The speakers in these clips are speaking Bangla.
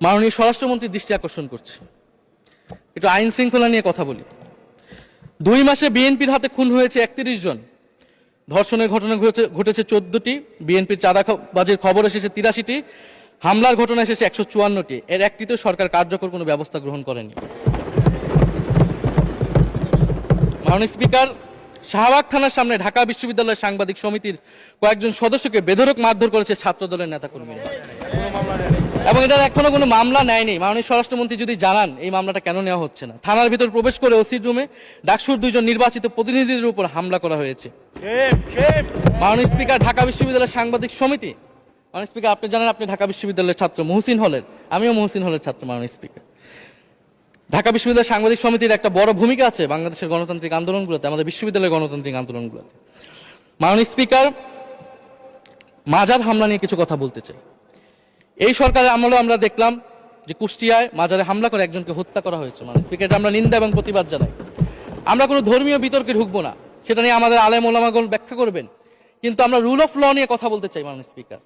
মাননীয় স্বরাষ্ট্রমন্ত্রীর দৃষ্টি আকর্ষণ করছে, একটু আইন শৃঙ্খলা নিয়ে কথা বলি। 2 মাসে বিএনপির হাতে খুন হয়েছে 31 জন, ধর্ষণের ঘটনা ঘটেছে 14টি, বিএনপির চাঁদাবাজির খবর এসেছে 83টি, হামলার ঘটনা এসেছে 154টি। এর একটিতেও সরকার কার্যকর কোনো ব্যবস্থা গ্রহণ করেনি। মাননীয় স্পিকার, শাহবাগ থানার সামনে ঢাকা বিশ্ববিদ্যালয়ের সাংবাদিক সমিতির কয়েকজন সদস্যকে বেধড়ক মারধর করেছে ছাত্রদলের নেতাকর্মীরা, এবং এটার এখনো কোনো মামলা নেয়নি। মাননীয় স্বরাষ্ট্রমন্ত্রী যদি জানান এই মামলাটা কেন নেওয়া হচ্ছে না। থানার ভিতর প্রবেশ করে ওসির রুমে ডাকসুর 2 জন নির্বাচিত প্রতিনিধিদের উপর হামলা করা হয়েছে। মাননীয় স্পিকার, ঢাকা বিশ্ববিদ্যালয়ের সাংবাদিক সমিতি, মাননীয় স্পিকার আপনি জানেন আপনি ঢাকা বিশ্ববিদ্যালয়ের ছাত্র, মহসিন হলের, আমিও মহসিন হলের ছাত্র। মাননীয় স্পিকার, ঢাকা বিশ্ববিদ্যালয়ের সাংবাদিক সমিতির একটা বড় ভূমিকা আছে বাংলাদেশের গণতান্ত্রিক আন্দোলনগুলোতে, আমাদের বিশ্ববিদ্যালয়ের গণতান্ত্রিক আন্দোলনগুলোতে। মাননীয় স্পিকার, মাজার হামলা নিয়ে কিছু কথা বলতে চাই। এই সরকারের আমলে আমরা দেখলাম যে কুষ্টিয়ায় মাজারে হামলা করে একজনকে হত্যা করা হয়েছে। মাননীয় স্পিকার, আমরা নিন্দা এবং প্রতিবাদ জানাই। আমরা কোনো ধর্মীয় বিতর্কে ঢুকবো না, সেটা নিয়ে আমাদের আলেম ওলামাগণ ব্যাখ্যা করবেন, কিন্তু আমরা রুল অফ ল নিয়ে কথা বলতে চাই। মাননীয় স্পিকার,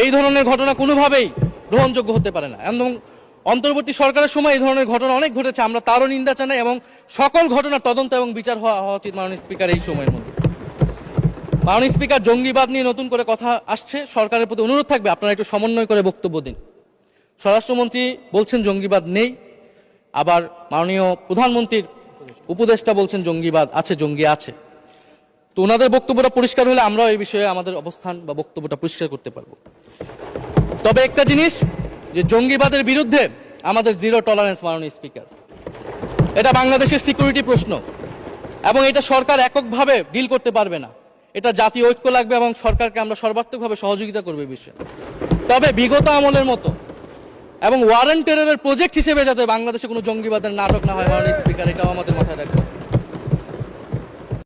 এই ধরনের ঘটনা কোনোভাবেই গ্রহণযোগ্য হতে পারে না, এবং অন্তর্বর্তী সরকারের সময় এই ধরনের ঘটনা অনেক ঘটেছে, আমরা তারও নিন্দা জানাই, এবং সকল ঘটনার তদন্ত এবং বিচার হওয়া উচিত মাননীয় স্পিকার এই সময়ের মধ্যে। মাননীয় স্পিকার, জঙ্গিবাদ নিয়ে নতুন করে কথা আসছে, সরকারের প্রতি অনুরোধ থাকবে আপনারা একটু সমন্বয় করে বক্তব্য দিন। স্বরাষ্ট্রমন্ত্রী বলছেন জঙ্গিবাদ নেই, আবার মাননীয় প্রধানমন্ত্রীর উপদেষ্টা বলছেন জঙ্গিবাদ আছে, জঙ্গি আছে। তো ওনাদের বক্তব্যটা পরিষ্কার হলে আমরাও এই বিষয়ে আমাদের অবস্থান বা বক্তব্যটা পরিষ্কার করতে পারবো। তবে একটা জিনিস, যে জঙ্গিবাদের বিরুদ্ধে আমাদের জিরো টলারেন্স। মাননীয় স্পিকার, এটা বাংলাদেশের সিকিউরিটি প্রশ্ন, এবং এটা সরকার এককভাবে ডিল করতে পারবে না, এটা জাতীয় ঐক্য লাগবে, এবং সরকারকে আমরা সর্বাত্মকভাবে সহযোগিতা করবো এই বিষয়ে। তবে বিগত আমলের মতো এবং ওয়ারেন্ট টেররের প্রজেক্ট হিসেবে যাতে বাংলাদেশে কোনো জঙ্গিবাদের নাটক না হয় মাননীয় স্পিকার, এটাও আমাদের মাথায়